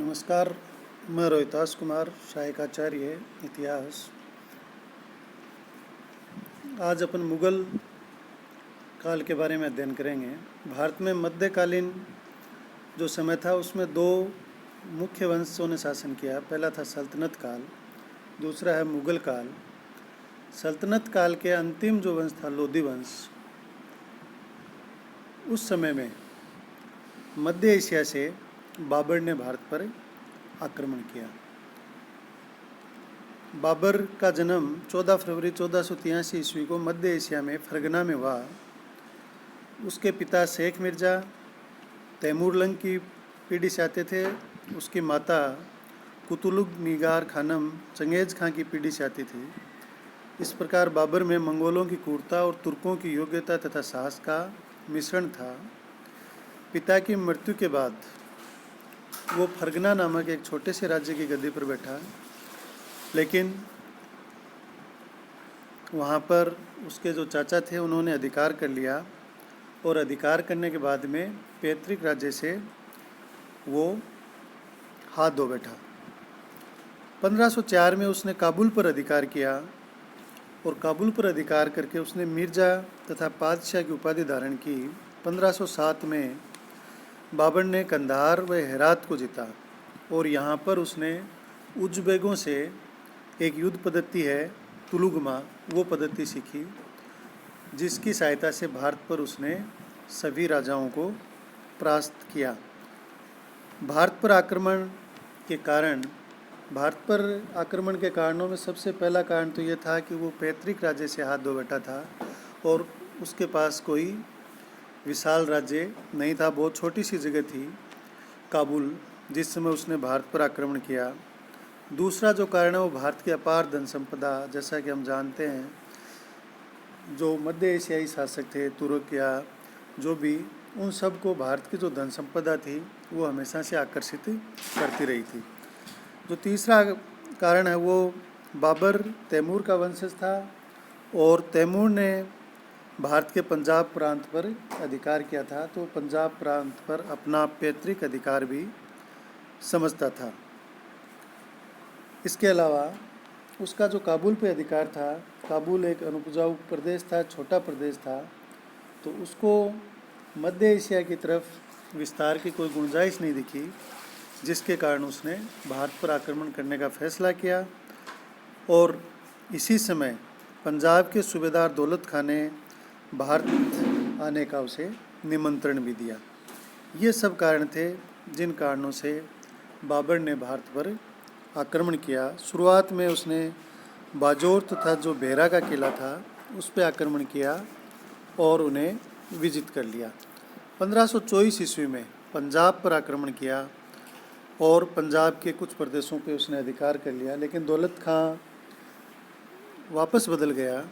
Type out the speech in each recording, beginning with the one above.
नमस्कार। मैं रोहितास कुमार, सहायक आचार्य इतिहास। आज अपन मुगल काल के बारे में अध्ययन करेंगे। भारत में मध्यकालीन जो समय था उसमें दो मुख्य वंशों ने शासन किया। पहला था सल्तनत काल, दूसरा है मुगल काल। सल्तनत काल के अंतिम जो वंश था लोधी वंश, उस समय में मध्य एशिया से बाबर ने भारत पर आक्रमण किया। बाबर का जन्म 14 फरवरी 1483 ईस्वी को मध्य एशिया में फरगना में हुआ। उसके पिता शेख मिर्ज़ा तैमूरलंग की पीढ़ी से आते थे। उसकी माता कुतुलुग निगार खानम चंगेज खां की पीढ़ी से आती थी। इस प्रकार बाबर में मंगोलों की क्रूरता और तुर्कों की योग्यता तथा साहस का मिश्रण था। पिता की मृत्यु के बाद वो फरगना नामक एक छोटे से राज्य की गद्दी पर बैठा, लेकिन वहाँ पर उसके जो चाचा थे उन्होंने अधिकार कर लिया और अधिकार करने के बाद में पैतृक राज्य से वो हाथ धो बैठा। 1504 में उसने काबुल पर अधिकार किया और काबुल पर अधिकार करके उसने मिर्ज़ा तथा पादशाह की उपाधि धारण की। 1507 में बाबर ने कंधार व हेरात को जीता और यहाँ पर उसने उज़्बेकों से एक युद्ध पद्धति है तुलुगमा, वो पद्धति सीखी, जिसकी सहायता से भारत पर उसने सभी राजाओं को परास्त किया। भारत पर आक्रमण के कारणों में सबसे पहला कारण तो ये था कि वो पैतृक राज्य से हाथ धो बैठा था और उसके पास कोई विशाल राज्य नहीं था। बहुत छोटी सी जगह थी काबुल, जिस समय उसने भारत पर आक्रमण किया। दूसरा जो कारण है वो भारत की अपार धन संपदा। जैसा कि हम जानते हैं, जो मध्य एशियाई शासक थे, तुर्क या जो भी, उन सब को भारत की जो धन संपदा थी वो हमेशा से आकर्षित करती रही थी। जो तीसरा कारण है वो बाबर तैमूर का वंशज था और तैमूर ने भारत के पंजाब प्रांत पर अधिकार किया था, तो पंजाब प्रांत पर अपना पैतृक अधिकार भी समझता था। इसके अलावा उसका जो काबुल पे अधिकार था, काबुल एक अनुपजाऊ प्रदेश था, छोटा प्रदेश था, तो उसको मध्य एशिया की तरफ विस्तार की कोई गुंजाइश नहीं दिखी, जिसके कारण उसने भारत पर आक्रमण करने का फैसला किया। और इसी समय पंजाब के सूबेदार दौलत खां ने भारत आने का उसे निमंत्रण भी दिया। ये सब कारण थे जिन कारणों से बाबर ने भारत पर आक्रमण किया। शुरुआत में उसने बाजौर तथा जो बेरा का किला था उस पर आक्रमण किया और उन्हें विजित कर लिया। 1524 ईस्वी में पंजाब पर आक्रमण किया और पंजाब के कुछ प्रदेशों पे उसने अधिकार कर लिया, लेकिन दौलत खां वापस बदल गया।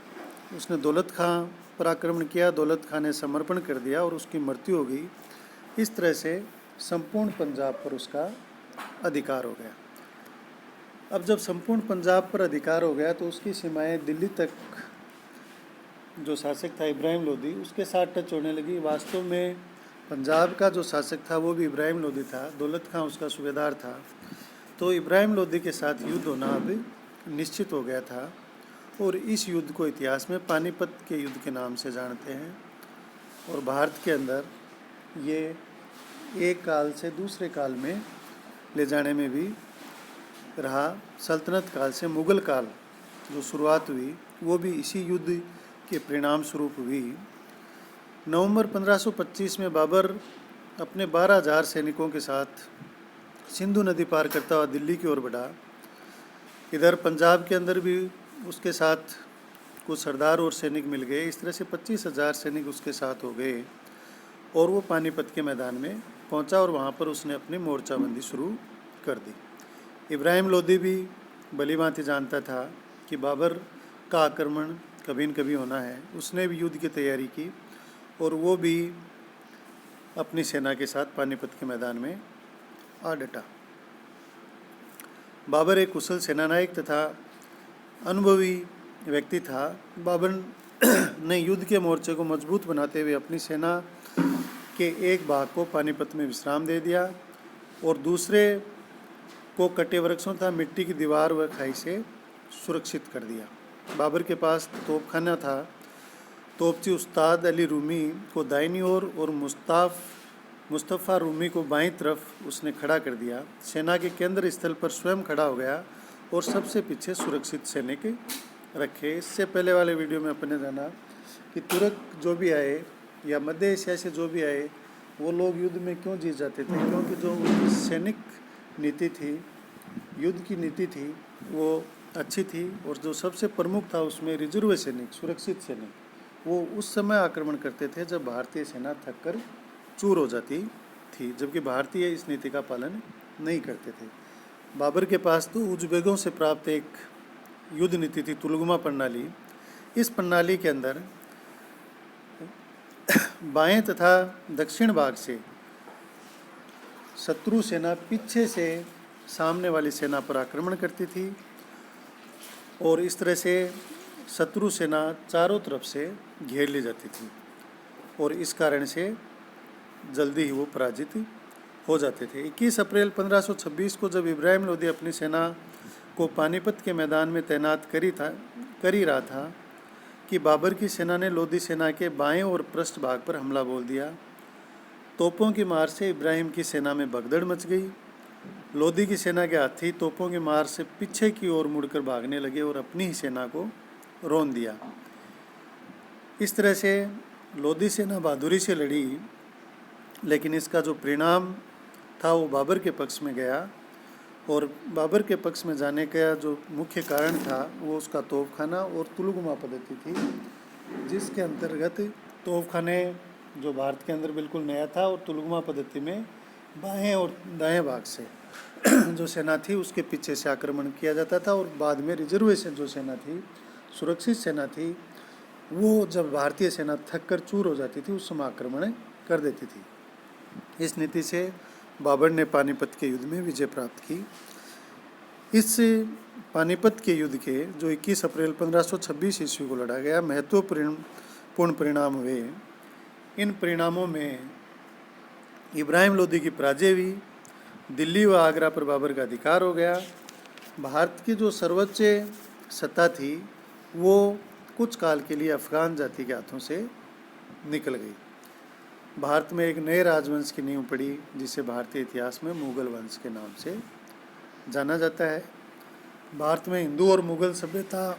उसने दौलत खां पर आक्रमण किया, दौलत खां ने समर्पण कर दिया और उसकी मृत्यु हो गई। इस तरह से संपूर्ण पंजाब पर उसका अधिकार हो गया। अब जब संपूर्ण पंजाब पर अधिकार हो गया तो उसकी सीमाएं दिल्ली तक, जो शासक था इब्राहिम लोदी, उसके साथ टच होने लगी। वास्तव में पंजाब का जो शासक था वो भी इब्राहिम लोदी था, दौलत खां उसका सूबेदार था। तो इब्राहिम लोदी के साथ युद्ध होना अब निश्चित हो गया था और इस युद्ध को इतिहास में पानीपत के युद्ध के नाम से जानते हैं। और भारत के अंदर ये एक काल से दूसरे काल में ले जाने में भी रहा। सल्तनत काल से मुगल काल जो शुरुआत हुई वो भी इसी युद्ध के परिणाम स्वरूप हुई। नवंबर 1525 में बाबर अपने 12,000 सैनिकों के साथ सिंधु नदी पार करता हुआ दिल्ली की ओर बढ़ा। इधर पंजाब के अंदर भी उसके साथ कुछ सरदार और सैनिक मिल गए। इस तरह से 25,000 सैनिक उसके साथ हो गए और वो पानीपत के मैदान में पहुंचा और वहाँ पर उसने अपनी मोर्चाबंदी शुरू कर दी। इब्राहिम लोदी भी भलीभांति जानता था कि बाबर का आक्रमण कभी न कभी होना है। उसने भी युद्ध की तैयारी की और वो भी अपनी सेना के साथ पानीपत के मैदान में आ डटा। बाबर एक कुशल सेनानायक तथा अनुभवी व्यक्ति था। बाबर ने युद्ध के मोर्चे को मजबूत बनाते हुए अपनी सेना के एक भाग को पानीपत में विश्राम दे दिया और दूसरे को कटे वृक्षों तथा मिट्टी की दीवार व खाई से सुरक्षित कर दिया। बाबर के पास तोपखाना था। तोपची उस्ताद अली रूमी को दाहिनी ओर और मुस्तफ़ा रूमी को बाईं तरफ उसने खड़ा कर दिया। सेना के केंद्र स्थल पर स्वयं खड़ा हो गया और सबसे पीछे सुरक्षित सैनिक रखे। इससे पहले वाले वीडियो में अपने जाना कि तुर्क जो भी आए या मध्य एशिया से जो भी आए वो लोग युद्ध में क्यों जीत जाते थे, क्योंकि जो उनकी सैनिक नीति थी, युद्ध की नीति थी, वो अच्छी थी। और जो सबसे प्रमुख था उसमें रिजर्व सैनिक, सुरक्षित सैनिक, वो उस समय आक्रमण करते थे जब भारतीय सेना थक कर चूर हो जाती थी, जबकि भारतीय इस नीति का पालन नहीं करते थे। बाबर के पास तो उज़्बेकों से प्राप्त एक युद्ध नीति थी, तुलगुमा प्रणाली। इस प्रणाली के अंदर बाएं तथा दक्षिण भाग से शत्रु सेना पीछे से सामने वाली सेना पर आक्रमण करती थी और इस तरह से शत्रु सेना चारों तरफ से घेर ली जाती थी और इस कारण से जल्दी ही वो पराजित हो जाते थे। 21 अप्रैल 1526 को जब इब्राहिम लोदी अपनी सेना को पानीपत के मैदान में तैनात कर ही रहा था कि बाबर की सेना ने लोदी सेना के बाएं और पृष्ठ भाग पर हमला बोल दिया। तोपों की मार से इब्राहिम की सेना में भगदड़ मच गई। लोदी की सेना के हाथी तोपों की मार से पीछे की ओर मुड़कर भागने लगे और अपनी ही सेना को रौंद दिया। इस तरह से लोदी सेना बहादुरी से लड़ी, लेकिन इसका जो परिणाम था वो बाबर के पक्ष में गया। और बाबर के पक्ष में जाने का जो मुख्य कारण था वो उसका तोपखाना और तुलगुमा पद्धति थी, जिसके अंतर्गत तोपखाने जो भारत के अंदर बिल्कुल नया था और तुलगुमा पद्धति में बाएं और दाएं भाग से जो सेना थी उसके पीछे से आक्रमण किया जाता था और बाद में रिजर्वेशन जो सेना थी, सुरक्षित सेना थी, वो जब भारतीय सेना थक कर चूर हो जाती थी उस समय आक्रमण कर देती थी। इस नीति से बाबर ने पानीपत के युद्ध में विजय प्राप्त की। इस पानीपत के युद्ध के जो 21 अप्रैल 1526 ईस्वी को लड़ा गया महत्वपूर्ण परिणाम हुए। इन परिणामों में इब्राहिम लोदी की पराजय हुई, दिल्ली व आगरा पर बाबर का अधिकार हो गया। भारत की जो सर्वोच्च सत्ता थी वो कुछ काल के लिए अफगान जाति के हाथों से निकल गई। भारत में एक नए राजवंश की नींव पड़ी जिसे भारतीय इतिहास में मुगल वंश के नाम से जाना जाता है। भारत में हिंदू और मुगल सभ्यता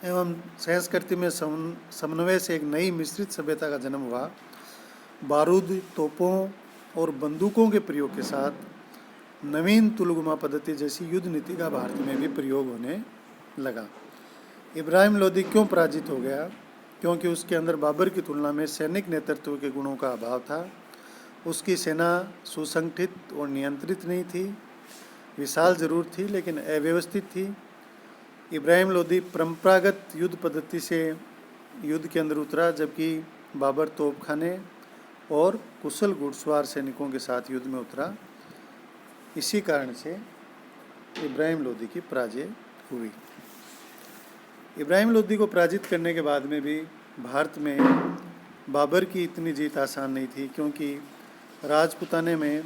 एवं संस्कृति में समन्वय से एक नई मिश्रित सभ्यता का जन्म हुआ। बारूद, तोपों और बंदूकों के प्रयोग के साथ नवीन तुलगुमा पद्धति जैसी युद्ध नीति का भारत में भी प्रयोग होने लगा। इब्राहिम लोदी क्यों पराजित हो गया? क्योंकि उसके अंदर बाबर की तुलना में सैनिक नेतृत्व के गुणों का अभाव था। उसकी सेना सुसंगठित और नियंत्रित नहीं थी, विशाल जरूर थी लेकिन अव्यवस्थित थी। इब्राहिम लोदी परंपरागत युद्ध पद्धति से युद्ध के अंदर उतरा, जबकि बाबर तोपखाने और कुशल घुड़सवार सैनिकों के साथ युद्ध में उतरा। इसी कारण से इब्राहिम लोदी की पराजय हुई। इब्राहिम लोदी को पराजित करने के बाद में भी भारत में बाबर की इतनी जीत आसान नहीं थी, क्योंकि राजपुताने में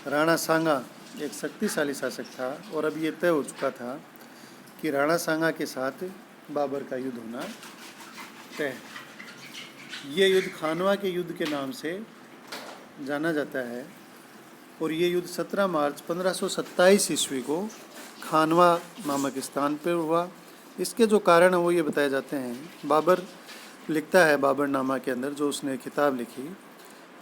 राणा सांगा एक शक्तिशाली शासक था और अब ये तय हो चुका था कि राणा सांगा के साथ बाबर का युद्ध होना तय है। ये युद्ध खानवा के युद्ध के नाम से जाना जाता है और ये युद्ध 17 मार्च 1527 ईस्वी को खानवा नामक स्थान पर हुआ। इसके जो कारण है वो ये बताए जाते हैं। बाबर लिखता है बाबरनामा के अंदर, जो उसने किताब लिखी,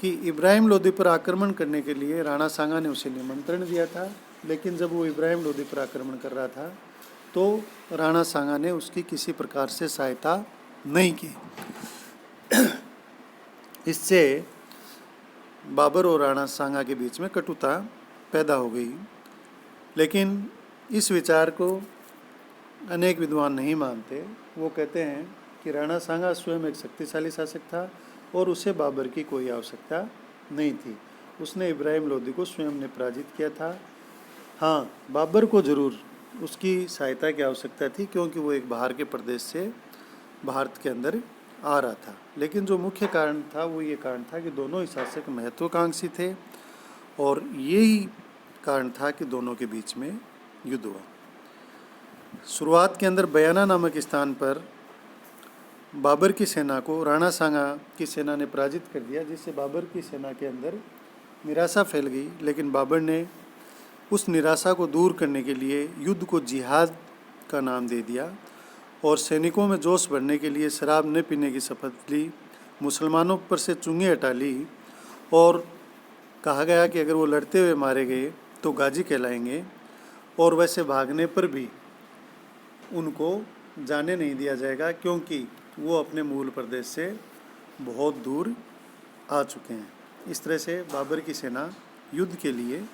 कि इब्राहिम लोदी पर आक्रमण करने के लिए राणा सांगा ने उसे निमंत्रण दिया था, लेकिन जब वो इब्राहिम लोदी पर आक्रमण कर रहा था तो राणा सांगा ने उसकी किसी प्रकार से सहायता नहीं की। इससे बाबर और राणा सांगा के बीच में कटुता पैदा हो गई। लेकिन इस विचार को अनेक विद्वान नहीं मानते। वो कहते हैं कि राणा सांगा स्वयं एक शक्तिशाली शासक था और उसे बाबर की कोई आवश्यकता नहीं थी। उसने इब्राहिम लोदी को स्वयं ने पराजित किया था। हाँ, बाबर को ज़रूर उसकी सहायता की आवश्यकता थी, क्योंकि वो एक बाहर के प्रदेश से भारत के अंदर आ रहा था। लेकिन जो मुख्य कारण था वो ये कारण था कि दोनों ही शासक महत्वाकांक्षी थे और यही कारण था कि दोनों के बीच में युद्ध हुआ। शुरुआत के अंदर बयाना नामक स्थान पर बाबर की सेना को राणा सांगा की सेना ने पराजित कर दिया, जिससे बाबर की सेना के अंदर निराशा फैल गई। लेकिन बाबर ने उस निराशा को दूर करने के लिए युद्ध को जिहाद का नाम दे दिया और सैनिकों में जोश भरने के लिए शराब न पीने की शपथ ली, मुसलमानों पर से चुंगी हटा ली और कहा गया कि अगर वो लड़ते हुए मारे गए तो गाजी कहलाएंगे और वैसे भागने पर भी उनको जाने नहीं दिया जाएगा, क्योंकि वो अपने मूल प्रदेश से बहुत दूर आ चुके हैं। इस तरह से बाबर की सेना युद्ध के लिए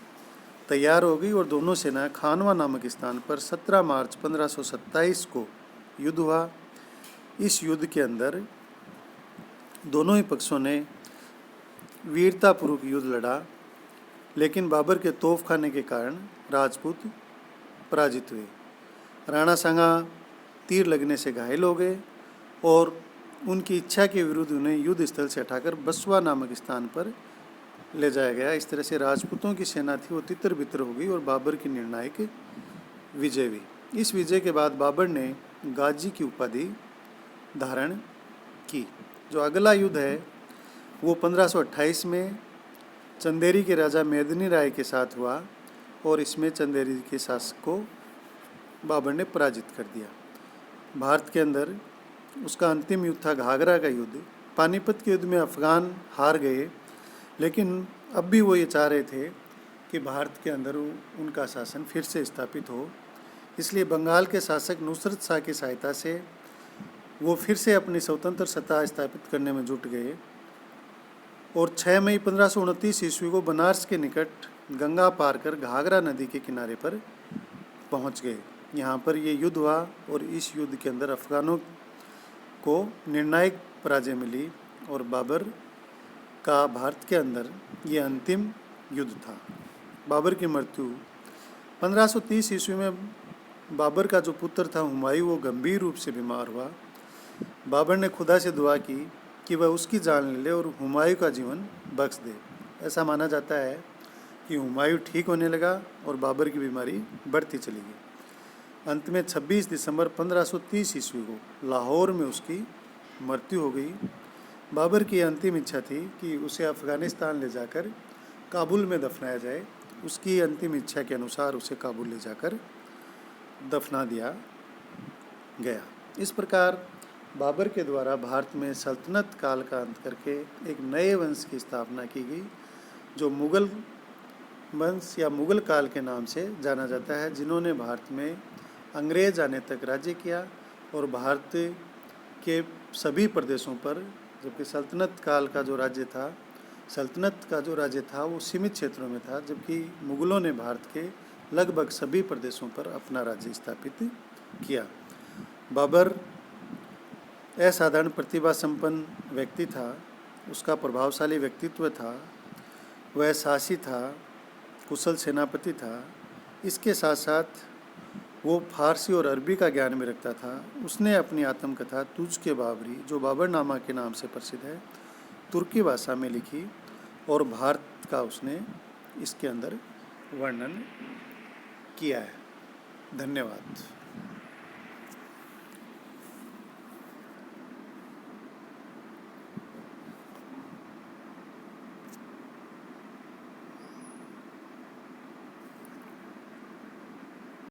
तैयार हो गई और दोनों सेना खानवा नामक स्थान पर 17 मार्च 1527 को युद्ध हुआ। इस युद्ध के अंदर दोनों ही पक्षों ने वीरतापूर्वक युद्ध लड़ा, लेकिन बाबर के तोप खाने के कारण राजपूत पराजित हुए। राणा सांगा तीर लगने से घायल हो गए और उनकी इच्छा के विरुद्ध उन्हें युद्ध स्थल से हटाकर बसवा नामक स्थान पर ले जाया गया। इस तरह से राजपूतों की सेना थी वो तितर बितर हो गई और बाबर की निर्णायक विजय हुई। इस विजय के बाद बाबर ने गाजी की उपाधि धारण की। जो अगला युद्ध है वो 1528 में चंदेरी के राजा मेदिनी राय के साथ हुआ और इसमें चंदेरी के शासक को बाबर ने पराजित कर दिया। भारत के अंदर उसका अंतिम युद्ध था घाघरा का युद्ध। पानीपत के युद्ध में अफगान हार गए, लेकिन अब भी वो ये चाह रहे थे कि भारत के अंदर उनका शासन फिर से स्थापित हो। इसलिए बंगाल के शासक नुसरत शाह की सहायता से वो फिर से अपनी स्वतंत्र सत्ता स्थापित करने में जुट गए और 6 मई 1529 ईस्वी को बनारस के निकट गंगा पार कर घाघरा नदी के किनारे पर पहुंच गए। यहाँ पर ये युद्ध हुआ और इस युद्ध के अंदर अफगानों को निर्णायक पराजय मिली और बाबर का भारत के अंदर ये अंतिम युद्ध था। बाबर की मृत्यु 1530 ईस्वी में बाबर का जो पुत्र था हुमायूं, वो गंभीर रूप से बीमार हुआ। बाबर ने खुदा से दुआ की कि वह उसकी जान ले और हुमायूं का जीवन बख्श दे। ऐसा माना जाता है कि हुमायूं ठीक होने लगा और बाबर की बीमारी बढ़ती चली गई। अंत में 26 दिसंबर 1530 ईस्वी को लाहौर में उसकी मृत्यु हो गई। बाबर की अंतिम इच्छा थी कि उसे अफ़गानिस्तान ले जाकर काबुल में दफनाया जाए। उसकी अंतिम इच्छा के अनुसार उसे काबुल ले जाकर दफना दिया गया। इस प्रकार बाबर के द्वारा भारत में सल्तनत काल का अंत करके एक नए वंश की स्थापना की गई, जो मुग़ल वंश या मुग़ल काल के नाम से जाना जाता है, जिन्होंने भारत में अंग्रेज आने तक राज्य किया और भारत के सभी प्रदेशों पर, जबकि सल्तनत का जो राज्य था वो सीमित क्षेत्रों में था, जबकि मुग़लों ने भारत के लगभग सभी प्रदेशों पर अपना राज्य स्थापित किया। बाबर असाधारण प्रतिभा संपन्न व्यक्ति था, उसका प्रभावशाली व्यक्तित्व था, वह साहसी था, कुशल सेनापति था। इसके साथ साथ वो फारसी और अरबी का ज्ञान भी रखता था। उसने अपनी आत्मकथा तुझ के बाबरी, जो बाबरनामा के नाम से प्रसिद्ध है, तुर्की भाषा में लिखी और भारत का उसने इसके अंदर वर्णन किया है। धन्यवाद।